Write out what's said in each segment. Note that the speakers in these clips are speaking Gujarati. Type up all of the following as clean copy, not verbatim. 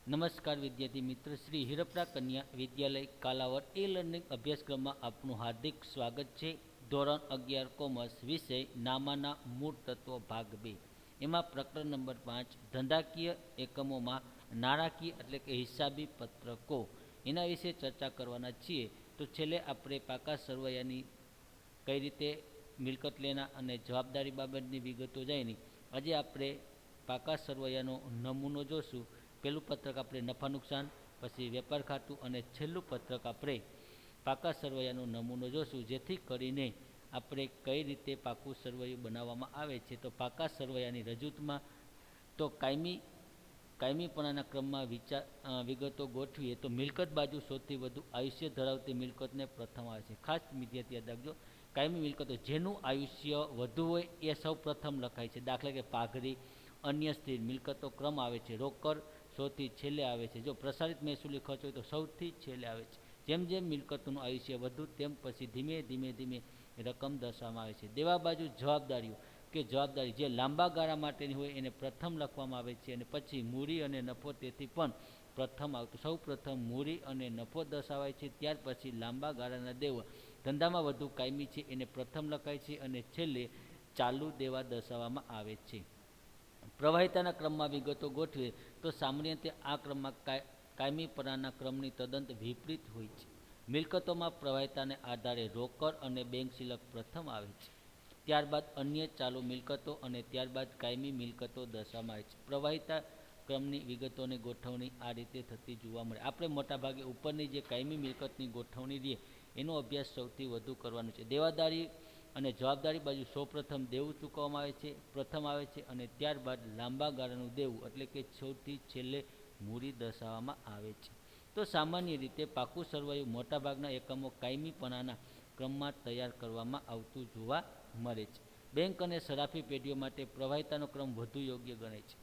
નમસ્કાર વિદ્યાર્થી મિત્ર, શ્રી હિરપરા કન્યા વિદ્યાલય કાલાવડ એ લર્નિંગ અભ્યાસક્રમમાં આપનું હાર્દિક સ્વાગત છે। ધોરણ 11 કોમર્સ વિષય નામાના મૂળ તત્વો ભાગ 2 એમાં પ્રકરણ નંબર 5 ધંધાકીય એકમોમાં નાણાકીય એટલે કે હિસાબી પત્રકો એના વિશે ચર્ચા કરવાના છીએ। તો છેલ્લે આપણે પાકા સરવૈયાની કઈ રીતે મિલકત લેના અને જવાબદારી બાબતની વિગતો જાણી। આજે આપણે પાકા સરવૈયાનો નમૂનો જોશું। પહેલું પત્રક આપણે નફા નુકસાન, પછી વેપાર ખાતું અને છેલ્લું પત્રક આપણે પાકા સરવૈયાનો નમૂનો જોશું, જેથી કરીને આપણે કઈ રીતે પાકું સરવૈયું બનાવવામાં આવે છે। તો પાકા સરવૈયાની રજૂઆતમાં તો કાયમીપણાના ક્રમમાં વિગતો ગોઠવીએ તો મિલકત બાજુ સૌથી વધુ આયુષ્ય ધરાવતી મિલકતને પ્રથમ આવે છે। ખાસ વિદ્યાર્થી યાદ રાખજો, કાયમી મિલકતો જેનું આયુષ્ય વધુ હોય એ સૌ પ્રથમ લખાય છે। દાખલા કે પાઘડી, અન્ય સ્થિર મિલકતો ક્રમ આવે છે। રોકડ સૌથી છેલ્લે આવે છે। જો પ્રસારિત મહેસૂલી ખર્ચ હોય તો સૌથી છેલ્લે આવે છે। જેમ જેમ મિલકતોનું આયુષ્ય વધુ તેમ પછી ધીમે ધીમે રકમ દર્શાવવામાં આવે છે। દેવા બાજુ જવાબદારીઓ કે જવાબદારી જે લાંબા ગાળા માટેની હોય એને પ્રથમ લખવામાં આવે છે અને પછી મૂડી અને નફો તેથી પણ પ્રથમ આવતું। સૌ પ્રથમ મૂડી અને નફો દર્શાવાય છે, ત્યાર પછી લાંબા ગાળાના દેવા ધંધામાં વધુ કાયમી છે એને પ્રથમ લખાય છે અને છેલ્લે ચાલુ દેવા દર્શાવવામાં આવે છે। પ્રવાહિતાના ક્રમમાં વિગતો ગોઠવીએ તો સામાન્ય રીતે આ ક્રમમાં કાયમીપણાના ક્રમની તદ્દન વિપરીત હોય છે। મિલકતોમાં પ્રવાહિતાને આધારે રોકડ અને બેંક સિલક પ્રથમ આવે છે, ત્યારબાદ અન્ય ચાલુ મિલકતો અને ત્યારબાદ કાયમી મિલકતો દર્શાવવામાં આવે છે। પ્રવાહિતા ક્રમની વિગતોની ગોઠવણી આ રીતે થતી જોવા મળે। આપણે મોટાભાગે ઉપરની જે કાયમી મિલકતની ગોઠવણી રહી એનો અભ્યાસ સૌથી વધુ કરવાનો છે। દેવાદારી અને જવાબદારી બાજુ સૌપ્રથમ દેવું ચૂકવવામાં આવે છે, પ્રથમ આવે છે અને ત્યારબાદ લાંબા ગાળાનું દેવું એટલે કે સૌથી છેલ્લે મૂડી દર્શાવવામાં આવે છે। તો સામાન્ય રીતે પાકું સરવૈયું મોટાભાગના એકમો કાયમીપણાના ક્રમમાં તૈયાર કરવામાં આવતું જોવા મળે છે। બેંક અને સરાફી પેઢીઓ માટે પ્રવાહિતાનો ક્રમ વધુ યોગ્ય ગણાય છે।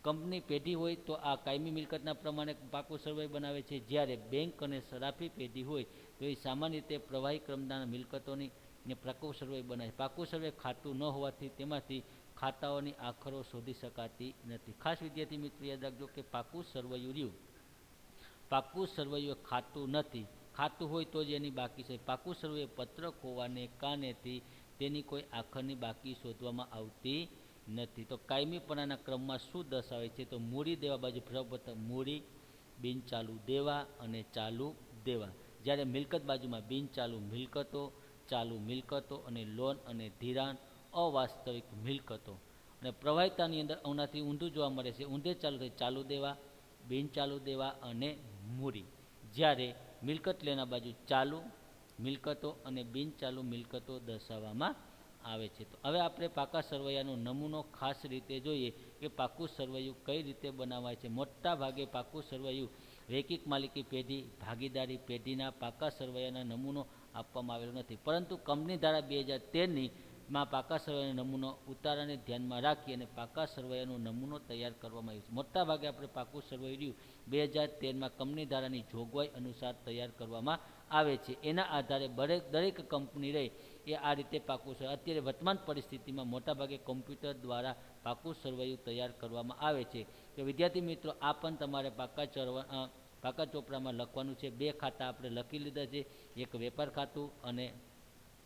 કંપની પેઢી હોય તો આ કાયમી મિલકતના પ્રમાણે પાકું સરવૈયું બનાવે છે, જ્યારે બેંક અને સરાફી પેઢી હોય તો એ સામાન્ય રીતે પ્રવાહી ક્રમના મિલકતોની ને પાકું સરવૈયું બનાવે છે। પાકું સરવૈયું ખાતું ન હોવાથી તેમાંથી ખાતાઓની આખરો શોધી શકાતી નથી। ખાસ વિદ્યાર્થી મિત્રો યાદ રાખજો કે પાકું સરવૈયું ખાતું નથી, ખાતું હોય તો જ એની બાકી છે। પાકું સરવૈયું પત્રક હોવાને કારણેથી તેની કોઈ આખરની બાકી શોધવામાં આવતી નથી। તો કાયમીપણાના ક્રમમાં શું દર્શાવે છે તો મૂડી દેવા બાજુ સૌપ્રથમ મૂડી, બિનચાલુ દેવા અને ચાલુ દેવા, જ્યારે મિલકત બાજુમાં બિનચાલુ મિલકતો, ચાલુ મિલકતો અને લોન અને ધિરાણ, અવાસ્તવિક મિલકતો। અને પ્રવાહિતાની અંદર આનાથી ઊંધું જોવા મળે છે, ઊંધે ચાલુ દેવા, બિનચાલુ દેવા અને મૂડી, જ્યારે મિલકત લેના બાજુ ચાલુ મિલકતો અને બિનચાલુ મિલકતો દર્શાવવામાં આવે છે। તો હવે આપણે પાકા સરવૈયાનો નમૂનો ખાસ રીતે જોઈએ કે પાકું સરવૈયું કઈ રીતે બનાવાય છે। મોટા ભાગે પાકું સરવૈયું વૈયક્તિક માલિકી પેઢી, ભાગીદારી પેઢીના પાકા સરવૈયાના નમૂનો આપવામાં આવેલો નથી, પરંતુ કંપની ધારા 2013ની માં પાકા સરવૈયાનો નમૂનો ઉતારાને ધ્યાનમાં રાખી અને પાકા સરવૈયાનો નમૂનો તૈયાર કરવામાં આવ્યો છે। મોટા ભાગે આપણે પાકું સરવૈયું 2013માં કંપની ધારાની જોગવાઈ અનુસાર તૈયાર કરવામાં આવે છે। એના આધારે દરેક કંપની રહે એ આ રીતે પાકું સરવૈયું, અત્યારે વર્તમાન પરિસ્થિતિમાં મોટાભાગે કોમ્પ્યુટર દ્વારા પાકું સરવૈયું તૈયાર કરવામાં આવે છે। તો વિદ્યાર્થી મિત્રો, આ પણ તમારે પાકા ચોપડામાં લખવાનું છે। બે ખાતા આપણે લખી લીધા છે, એક વેપાર ખાતું અને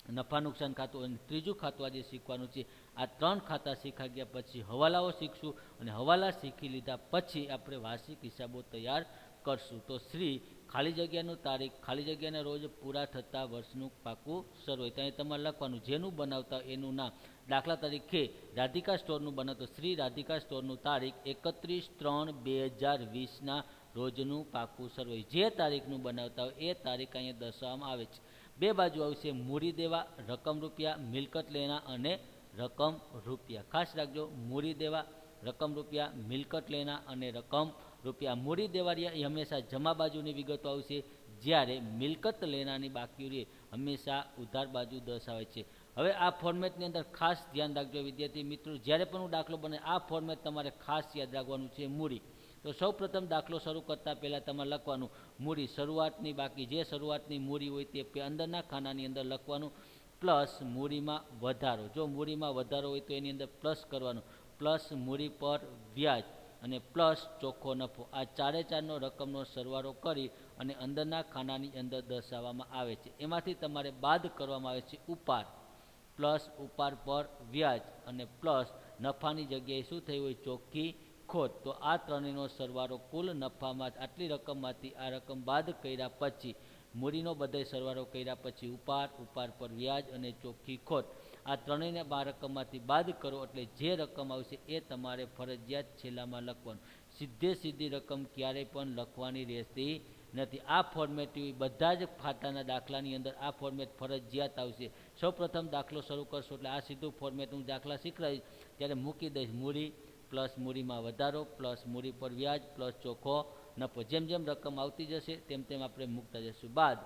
નફા નુકસાન ખાતું, અને ત્રીજું ખાતું આજે શીખવાનું છે। આ ત્રણ ખાતા શીખા ગયા પછી હવાલાઓ શીખશું અને હવાલા શીખી લીધા પછી આપણે વાર્ષિક હિસાબો તૈયાર કરશું। તો શ્રી ખાલી જગ્યાનું તારીખ, ખાલી જગ્યાના રોજ પૂરા થતા વર્ષનું પાકું સરવૈયું ત્યાં તમારે લખવાનું, જેનું બનાવતા એનું નામ। દાખલા તરીકે રાધિકા સ્ટોરનું બનાવતો શ્રી રાધિકા સ્ટોરનું તારીખ 31/3/2020ના રોજનું પાકું સરવૈયું, જે તારીખનું બનાવતા હોય એ તારીખ અહીંયા દર્શાવવામાં આવે છે। બે બાજુ આવશે મૂડી દેવા, રકમ રૂપિયા, મિલકત લેના અને રકમ રૂપિયા। ખાસ રાખજો, મૂડી દેવા, રકમ રૂપિયા, મિલકત લેના અને રકમ રૂપિયા। મૂડી દેવાળી એ હંમેશા જમા બાજુની વિગતો આવશે, જ્યારે મિલકત લેનાની બાકી રહે હંમેશા ઉધાર બાજુ દર્શાવે છે। હવે આ ફોર્મેટની અંદર ખાસ ધ્યાન રાખજો વિદ્યાર્થી મિત્રો, જ્યારે પણ હું દાખલો બને આ ફોર્મેટ તમારે ખાસ યાદ રાખવાનું છે। મૂડી, તો સૌ પ્રથમ દાખલો શરૂ કરતાં પહેલાં તમારે લખવાનું મૂડી, શરૂઆતની બાકી જે શરૂઆતની મૂડી હોય તે અંદરના ખાનાની અંદર લખવાનું, પ્લસ મૂડીમાં વધારો, જો મૂડીમાં વધારો હોય તો એની અંદર પ્લસ કરવાનું, પ્લસ મૂડી પર વ્યાજ અને પ્લસ ચોખ્ખો નફો. આ ચારે ચારનો રકમનો સરવાળો કરી અને અંદરના ખાનાની અંદર દર્શાવવામાં આવે છે. એમાંથી તમારે બાદ કરવામાં આવે છે ઉપાર, પ્લસ ઉપાર પર વ્યાજ અને પ્લસ નફાની જગ્યાએ શું થયું હોય, ચોખ્ખી ખોટ. તો આ ત્રણેયનો સરવાળો કુલ નફામાં આટલી રકમમાંથી આ રકમ બાદ કર્યા પછી મૂડીનો બધાય સરવાળો કર્યા પછી ઉપાર, ઉપાર પર વ્યાજ અને ચોખ્ખી ખોટ, આ ત્રણેયને આ રકમમાંથી બાદ કરો એટલે જે રકમ આવશે એ તમારે ફરજિયાત છેલ્લામાં લખવાનું. સીધી રકમ ક્યારેય પણ લખવાની રહેતી નથી. આ ફોર્મેટ બધા જ ખાતાના દાખલાની અંદર આ ફોર્મેટ ફરજિયાત આવશે. સૌપ્રથમ દાખલો શરૂ કરશો એટલે આ સીધું ફોર્મેટ હું દાખલા શીખવાડીશ ત્યારે મૂકી દઈશ. મૂડી પ્લસ મૂડીમાં વધારો પ્લસ મૂડી પર વ્યાજ પ્લસ ચોખ્ખો નફો. જેમ જેમ રકમ આવતી જશે તેમ તેમ આપણે મૂકતા જશું. બાદ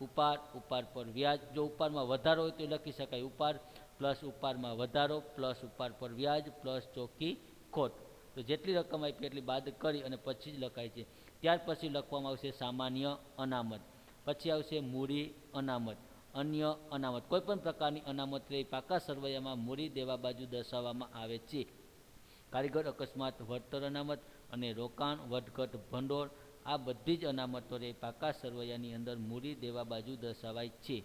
ઉપાર, ઉપાર પર વ્યાજ. જો ઉપારમાં વધારો હોય તો લખી શકાય ઉપાર પ્લસ ઉપારમાં વધારો પ્લસ ઉપાર પર વ્યાજ પ્લસ ચોખ્ખી ખોટ. તો જેટલી રકમ આપી એટલી બાદ કરી અને પછી જ લખાય છે. ત્યાર પછી લખવામાં આવશે સામાન્ય અનામત, પછી આવશે મૂડી અનામત, અન્ય અનામત. કોઈપણ પ્રકારની અનામત રહી પાકા સરવૈયામાં મૂડી દેવા બાજુ દર્શાવવામાં આવે છે. કારીગર અકસ્માત વળતર અનામત અને રોકાણ વધઘટ ભંડોળ, આ બધી જ અનામતો રહી પાકા સરવૈયાની અંદર મૂડી દેવા બાજુ દર્શાવાય છે.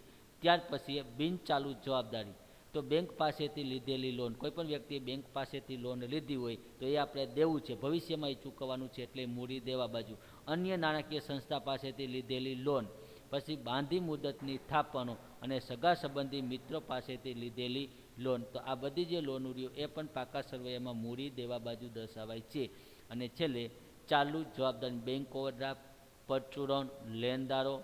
ત્યાર પછી બિન ચાલુ જવાબદારી. તો બેંક પાસેથી લીધેલી લોન, કોઈપણ વ્યક્તિએ બેંક પાસેથી લોન લીધી હોય તો એ આપણે દેવું છે, ભવિષ્યમાં એ ચૂકવવાનું છે એટલે મૂડી દેવા બાજુ. અન્ય નાણાકીય સંસ્થા પાસેથી લીધેલી લોન, પછી બાંધી મુદતની થાપણો અને સગા સંબંધી મિત્રો પાસેથી લીધેલી લોન. તો આ બધી જે લોનો રહ્યો એ પણ પાકા સરવૈયામાં મૂડી દેવા બાજુ દર્શાવાય છે. અને છેલ્લે ચાલુ જવાબદારી, બેંક ઓવરડ્રાફ્ટ, પરચુરણ, લેણદારો,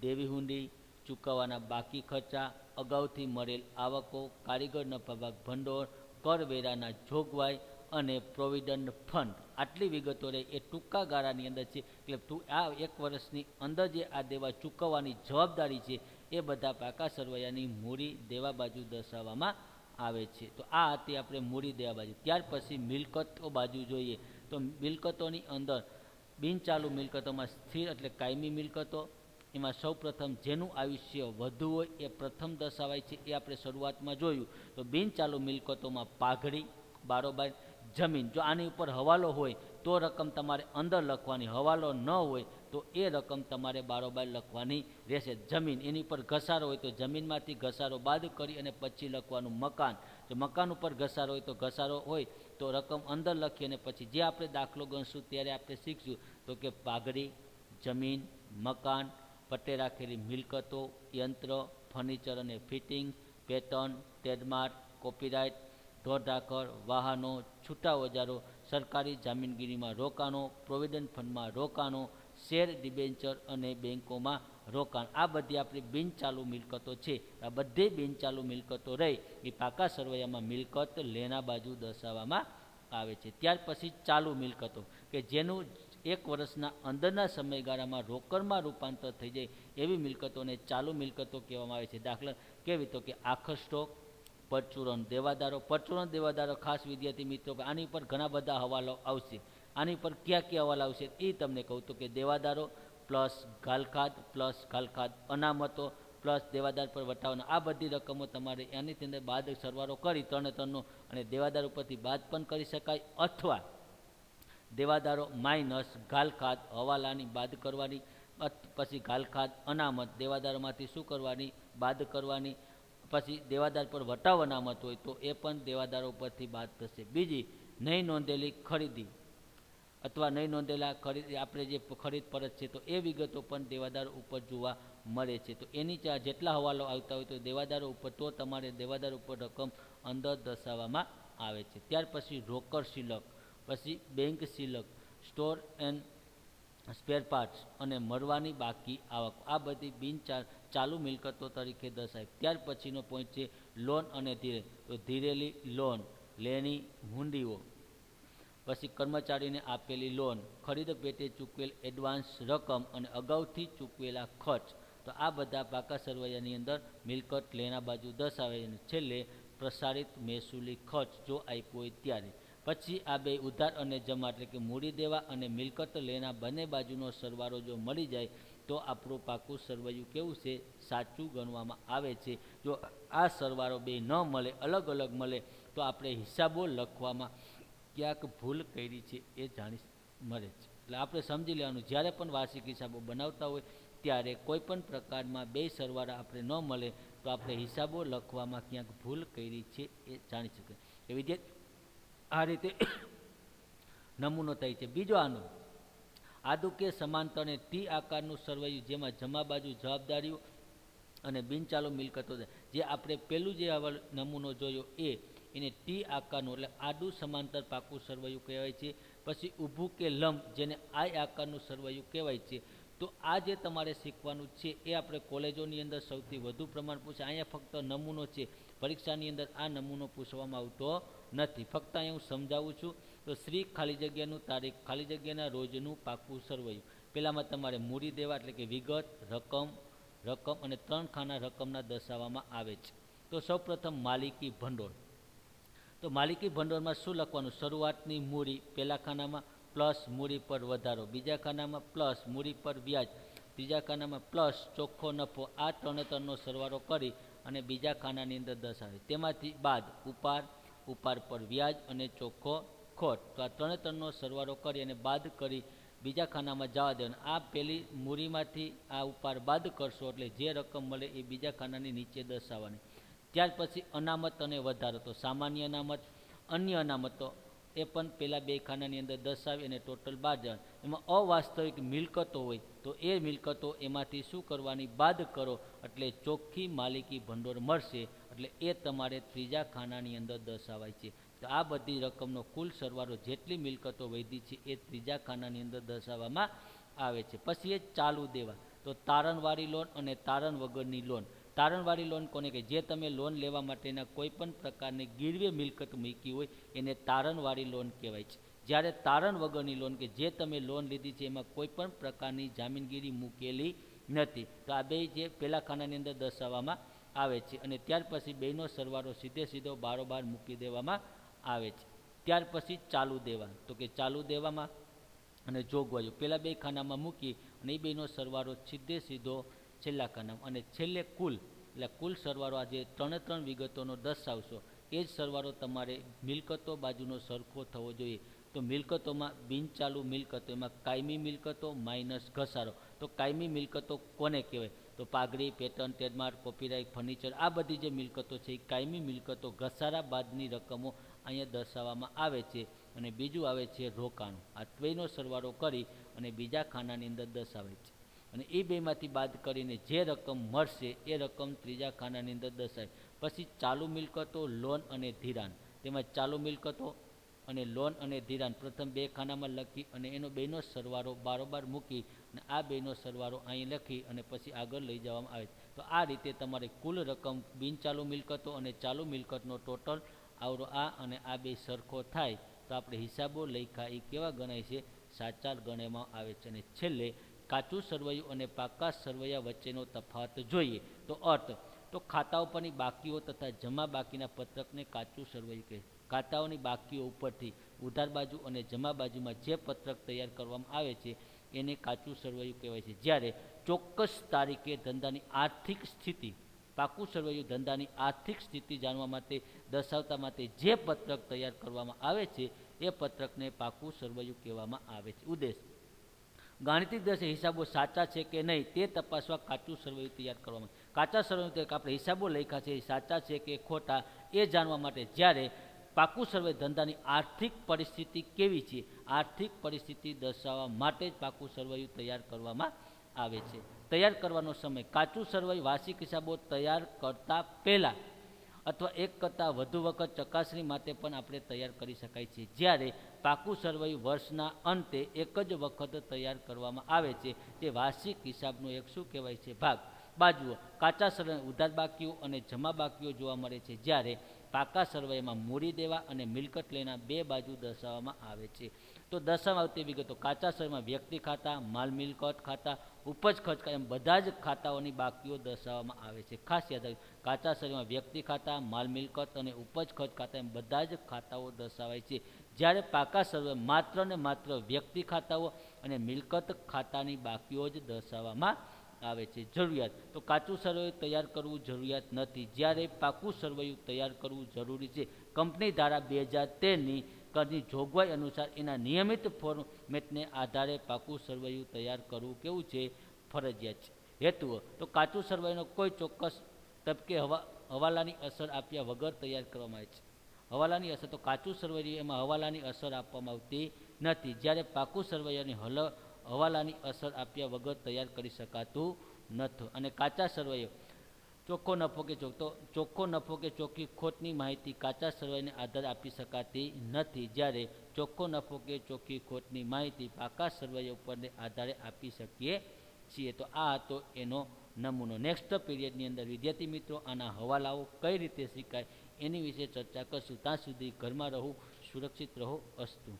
દેવી હુંડી, ચૂકવવાના બાકી ખર્ચા, અગાઉથી મળેલ આવકો, કારીગર નફાભાગ ભંડોળ, કરવેરાના જોગવાઈ અને પ્રોવિડન્ટ ફંડ. આટલી વિગતો રહે એ ટૂંકા ગાળાની અંદર છે. એટલે આ એક વર્ષની અંદર જે આ દેવા ચૂકવવાની જવાબદારી છે એ બધા પાકા સરવૈયાની મૂડી દેવા બાજુ દર્શાવવામાં આવે છે. તો આ હતી આપણે મૂડી દેવા બાજુ. ત્યાર પછી મિલકતો બાજુ જોઈએ તો મિલકતોની અંદર બિનચાલુ મિલકતોમાં સ્થિર એટલે કાયમી મિલકતો, એમાં સૌપ્રથમ જેનું આયુષ્ય વધુ હોય એ પ્રથમ દર્શાવાય છે. એ આપણે શરૂઆતમાં જોયું. તો બિનચાલુ મિલકતોમાં પાઘડી, બારોબાર જમીન. જો આની ઉપર હવાલો હોય તો રકમ તમારે અંદર લખવાની, હવાલો ન હોય તો એ રકમ તમારે બારોબાર લખવાની રહેશે. જમીન, એની ઉપર ઘસારો હોય તો જમીનમાંથી ઘસારો બાદ કરી અને પછી લખવાનું. મકાન, જો મકાન ઉપર ઘસારો હોય તો ઘસારો હોય તો રકમ અંદર લખી અને પછી જે આપણે દાખલો ગણશું ત્યારે આપણે શીખશું. તો કે પાઘડી, જમીન, મકાન, પટ્ટે રાખેલી મિલકતો, યંત્ર, ફર્નિચર અને ફિટિંગ, પેટર્ન, ટ્રેડમાર્ક, કોપીરાઇટ, ઢોરઢાખર, વાહનો, છૂટા ઓજારો, સરકારી જામીનગીરીમાં રોકાણો, પ્રોવિડન્ટ ફંડમાં રોકાણો, શેર ડિબેન્ચર અને બેંકોમાં રોકાણ. આ બધી આપણી બિનચાલુ મિલકતો છે. આ બધી બિનચાલુ મિલકતો રહી એ પાકા સરવૈયામાં મિલકત લેના બાજુ દર્શાવવામાં આવે છે. ત્યાર પછી ચાલુ મિલકતો કે જેનું એક વર્ષના અંદરના સમયગાળામાં રોકડમાં રૂપાંતર થઈ જાય એવી મિલકતોને ચાલુ મિલકતો કહેવામાં આવે છે. દાખલા કેવી તો કે આખર સ્ટોક, પરચુરણ દેવાદારો. પરચુરણ દેવાદારો ખાસ વિદ્યાર્થી મિત્રો આની પર ઘણા બધા હવાલો આવશે. આની પર ક્યાં હવાલા આવશે એ તમને કહું તો કે દેવાદારો પ્લસ ગાલખાદ અનામતો પ્લસ દેવાદાર પર વટાવવાના. આ બધી રકમો તમારે એની અંદર બાદ સરવાળો કરી ત્રણનો અને દેવાદાર ઉપરથી બાદ પણ કરી શકાય, અથવા દેવાદારો માઇનસ ગાલખાદ હવાલાની બાદ કરવાની, પછી ગાલખાદ અનામત દેવાદારોમાંથી શું કરવાની, બાદ કરવાની. પછી દેવાદાર પર વટાવ અનામત હોય તો એ પણ દેવાદારો પરથી બાદ થશે. બીજી નહીં નોંધેલી ખરીદી અથવા નહીં નોંધેલા ખરીદી, આપણે જે ખરીદ પરત છે તો એ વિગતો પણ દેવાદારો ઉપર જોવા મળે છે. તો એની જેટલા હવાલો આવતા હોય તો દેવાદારો ઉપર, તો તમારે દેવાદાર ઉપર રકમ અંદર દર્શાવવામાં આવે છે. ત્યાર પછી રોકડ શિલક, પછી બેંક શિલક, સ્ટોર એન્ડ સ્પેર પાર્ટ્સ અને મળવાની બાકી આવક. આ બધી ચાલુ મિલકતો તરીકે દર્શાય. ત્યાર પછીનો પોઈન્ટ છે લોન અને ધીરે. તો ધીરેલી લોન, લેણી હુંડીઓ, પછી કર્મચારીને આપેલી લોન, ખરીદ પેટે ચૂકવેલ એડવાન્સ રકમ અને અગાઉથી ચૂકવેલા ખર્ચ. તો આ બધા પાકા સરવૈયાની અંદર મિલકત લેના બાજુ દર્શાવે. છેલ્લે પ્રસારિત મહેસૂલી ખર્ચ જો આપ્યો હોય ત્યારે. પછી આ બે ઉધાર અને જમા એટલે કે મૂડી દેવા અને મિલકત લેના બંને બાજુનો સરવાળો જો મળી જાય તો આપણું પાકું સરવૈયું કેવું છે, સાચું ગણવામાં આવે છે. જો આ સરવાળો બે ન મળે, અલગ અલગ મળે તો આપણે હિસાબો લખવામાં ક્યાંક ભૂલ કરી છે એ જાણી મળે છે. એટલે આપણે સમજી લેવાનું, જ્યારે પણ વાર્ષિક હિસાબો બનાવતા હોય ત્યારે કોઈ પણ પ્રકારમાં બે સરવાળા આપણે ન મળે તો આપણે હિસાબો લખવામાં ક્યાંક ભૂલ કરી છે એ જાણી શકીએ. એ વિદ્યાર્થી આ રીતે નમૂનો થાય છે. બીજો આનો આદુ કે સમાંતર અને ટી આકારનું સરવૈયું, જેમાં જમા બાજુ જવાબદારીઓ અને બિનચાલુ મિલકતો, જે આપણે પેલું જે નમૂનો જોયો એને ટી આકારનું એટલે આડું સમાંતર પાકું સરવૈયું કહેવાય છે. પછી ઊભું કે લંબ, જેને આઈ આકારનું સરવૈયું કહેવાય છે. તો આ જે તમારે શીખવાનું છે એ આપણે કોલેજોની અંદર સૌથી વધુ પ્રમાણ પૂછે. અહીંયા ફક્ત નમૂનો છે, પરીક્ષાની અંદર આ નમૂનો પૂછવામાં આવતો નથી. ફક્ત અહીંયા હું સમજાવું છું. તો શ્રી ખાલી જગ્યાનું તારીખ ખાલી જગ્યાના રોજનું પાકું સરવૈયું. પહેલામાં તમારે મૂડી દેવા એટલે કે વિગત, રકમ અને 3 ખાના રકમના દર્શાવવામાં આવે છે. તો સૌપ્રથમ માલિકી ભંડોળ. તો માલિકી ભંડોળમાં શું લખવાનું? શરૂઆતની મૂડી પહેલા ખાનામાં પ્લસ મૂડી પર વધારો, બીજા ખાનામાં પ્લસ મૂડી પર વ્યાજ, ત્રીજા ખાનામાં પ્લસ ચોખ્ખો નફો. આ ત્રણનો સરવાળો કરી અને બીજા ખાનાની અંદર દર્શાવે. તેમાંથી બાદ ઉપાર પર વ્યાજ અને ચોખ્ખો ખોટ. તો આ ત્રણનો સરવાળો કરી અને બાદ કરી બીજા ખાનામાં જવા દેવાનું. આ પેલી મૂડીમાંથી આ ઉપાર બાદ કરશો એટલે જે રકમ મળે એ બીજા ખાનાની નીચે દર્શાવવાની. ત્યાર પછી અનામત અને વધારો. તો સામાન્ય અનામત, અન્ય અનામતો એ પણ પેલા બે ખાનાની અંદર દર્શાવી અને ટોટલ બાદ જવાનું. એમાં અવાસ્તવિક મિલકતો હોય તો એ મિલકતો એમાંથી શું કરવાની? બાદ કરો એટલે ચોખ્ખી માલિકી ભંડોળ મળશે. એટલે એ તમારે ત્રીજા ખાનાની અંદર દર્શાવાય છે. તો આ બધી રકમનો કુલ સરવાળો જેટલી મિલકતો વધી છે એ ત્રીજા ખાનાની અંદર દર્શાવવામાં આવે છે. પછી એ ચાલુ દેવા. તો તારણવાળી લોન અને તારણ વગરની લોન. તારણવાળી લોન કોને કે જે તમે લોન લેવા માટેના કોઈ પણ પ્રકારની ગીરવે મિલકત મૂકી હોય એને તારણવાળી લોન કહેવાય છે. જ્યારે તારણ વગરની લોન કે જે તમે લોન લીધી છે એમાં કોઈ પણ પ્રકારની જામીનગીરી મૂકેલી નથી. તો આ બે જે પહેલા ખાનાની અંદર દર્શાવવામાં આવે છે. અને ત્યાર પછી બેનો સરવાળો સીધો બારોબાર મૂકી દેવામાં આવે છે. ત્યાર પછી ચાલુ દેવા. તો કે ચાલુ દેવામાં અને જોગવાઈઓ પહેલા બે ખાનામાં મૂકી અને એ બેનો સરવાળો સીધો છેલ્લા ખાનામાં. અને છેલ્લે કુલ, એટલે કુલ સરવાળો આ જે ત્રણ વિગતોનો દર્શાવશો એ જ સરવાળો તમારે મિલકતો બાજુનો સરખો થવો જોઈએ. તો મિલકતોમાં બિનચાલુ મિલકતો, એમાં કાયમી મિલકતો માઇનસ ઘસારો. તો કાયમી મિલકતો કોને કહેવાય? તો પાઘડી, પેટર્ન, ટ્રેડમાર્ક, કોપીરાઇટ, ફર્નિચર, આ બધી જે મિલકતો છે એ કાયમી મિલકતો ઘસારા બાદની રકમો અહીંયા દર્શાવવામાં આવે છે. અને બીજું આવે છે રોકાણો. આ ત્રણનો સરવાળો કરી અને બીજા ખાનાની અંદર દર્શાવે છે. અને એ બેમાંથી બાદ કરીને જે રકમ મળશે એ રકમ ત્રીજા ખાનાની અંદર દર્શાવે. પછી ચાલુ મિલકતો, લોન અને ધિરાણ. તેમાં ચાલુ મિલકતો અને લોન અને ધિરાણ પ્રથમ બે ખાનામાં લખી અને એનો બેનો સરવાળો બારોબાર મૂકી અને આ બેનો સરવાળો અહીં લખી અને પછી આગળ લઈ જવામાં આવે. તો આ રીતે તમારે કુલ રકમ બિનચાલુ મિલકતો અને ચાલુ મિલકતનો ટોટલ આવરો આ અને આ બે સરખો થાય તો આપણે હિસાબો લખ્યા એ કેવા ગણાય છે? સાચા ગણવામાં આવે છે. અને છેલ્લે કાચું સરવૈયું અને પાકા સરવૈયા વચ્ચેનો તફાવત જોઈએ. તો અર્થ તો ખાતાઓ પરની બાકીઓ તથા જમા બાકીના પત્રકને કાચું સરવૈયું કહે. ખાતાઓની બાકીઓ ઉપરથી ઉધાર બાજુ અને જમા બાજુમાં જે પત્રક તૈયાર કરવામાં આવે છે એને કાચું સરવૈયું કહેવાય છે. જ્યારે ચોક્કસ તારીખે ધંધાની આર્થિક સ્થિતિ, પાકું સરવૈયું ધંધાની આર્થિક સ્થિતિ જાણવા માટે દર્શાવતા માટે જે પત્રક તૈયાર કરવામાં આવે છે એ પત્રકને પાકું સરવૈયું કહેવામાં આવે છે. ઉદ્દેશ ગાણિતિક દર્શે હિસાબો સાચા છે કે નહીં તે તપાસવા કાચું સરવૈયું તૈયાર કરવામાં. કાચા સરવૈયું આપણે હિસાબો લખ્યા છે એ સાચા છે કે ખોટા એ જાણવા માટે. જ્યારે પાકું સરવૈયું ધંધાની આર્થિક પરિસ્થિતિ કેવી છે, આર્થિક પરિસ્થિતિ દર્શાવવા માટે જ પાકું સરવૈયું તૈયાર કરવામાં આવે છે. તૈયાર કરવાનો સમય. કાચું સરવૈયું વાર્ષિક હિસાબો તૈયાર કરતા પહેલા અથવા એક કરતાં વધુ વખત ચકાસણી માટે પણ આપણે તૈયાર કરી શકાય છે. જ્યારે પાકું સરવૈયું વર્ષના અંતે એક જ વખત તૈયાર કરવામાં આવે છે. તે વાર્ષિક હિસાબનો એક શું કહેવાય છે? ભાગ. બાજુઓ. કાચા સરવૈયા ઉધાર બાકીઓ અને જમા બાકીઓ જોવા મળે છે. જ્યારે પાકા સરવૈયામાં મૂડી દેવા અને મિલકત લેના બે બાજુ દર્શાવવામાં આવે છે. તો દર્શાવવામાં આવતી વિગતો. કાચા સરવૈયામાં વ્યક્તિ ખાતા, માલ મિલકત ખાતા, ઉપજ ખર્ચ ખાતા એમ બધા જ ખાતાઓની બાકીઓ દર્શાવવામાં આવે છે. ખાસ યાદ રાખજો, કાચા સરવૈયામાં વ્યક્તિ ખાતા, માલ મિલકત અને ઉપજ ખર્ચ ખાતા એમ બધા જ ખાતાઓ દર્શાવાય છે. જ્યારે પાકા સરવૈયા માત્ર ને માત્ર વ્યક્તિ ખાતાઓ અને મિલકત ખાતાની બાકીઓ જ દર્શાવવામાં આવે છે. જરૂરિયાત. તો કાચું સરવૈયું તૈયાર કરવું જરૂરિયાત નથી, જ્યારે પાકું સરવૈયું તૈયાર કરવું જરૂરી છે. કંપની ધારા 2013ની કરની જોગવાઈ અનુસાર એના નિયમિત ફોર્મેટને આધારે પાકું સરવૈયું તૈયાર કરવું કેવું છે, ફરજિયાત છે. હેતુઓ તો કાચું સરવૈયાનો કોઈ ચોક્કસ તબકે હવાલાની અસર આપ્યા વગર તૈયાર કરવામાં આવે છે. હવાલાની અસર તો કાચું સરવૈયું એમાં હવાલાની અસર આપવામાં આવતી નથી, જ્યારે પાકું સરવૈયાની હવાલાની અસર આપ્યા વગર તૈયાર કરી શકાતું નથી. અને કાચા સરવૈયો ચોખ્ખો નફો કે ચોખ્ખો નફો કે ચોખ્ખી ખોટની માહિતી કાચા સરવૈયાને આધારે આપી શકાતી નથી, જ્યારે ચોખ્ખો નફો કે ચોખ્ખી ખોટની માહિતી પાકા સરવૈયા ઉપરને આધારે આપી શકીએ છીએ. તો આ હતો એનો નમૂનો. નેક્સ્ટ પીરિયડની અંદર વિદ્યાર્થી મિત્રો આના હવાલાઓ કઈ રીતે શીખાય એની વિશે ચર્ચા કરશું. ત્યાં સુધી ઘરમાં રહો, સુરક્ષિત રહો. અસ્તુ.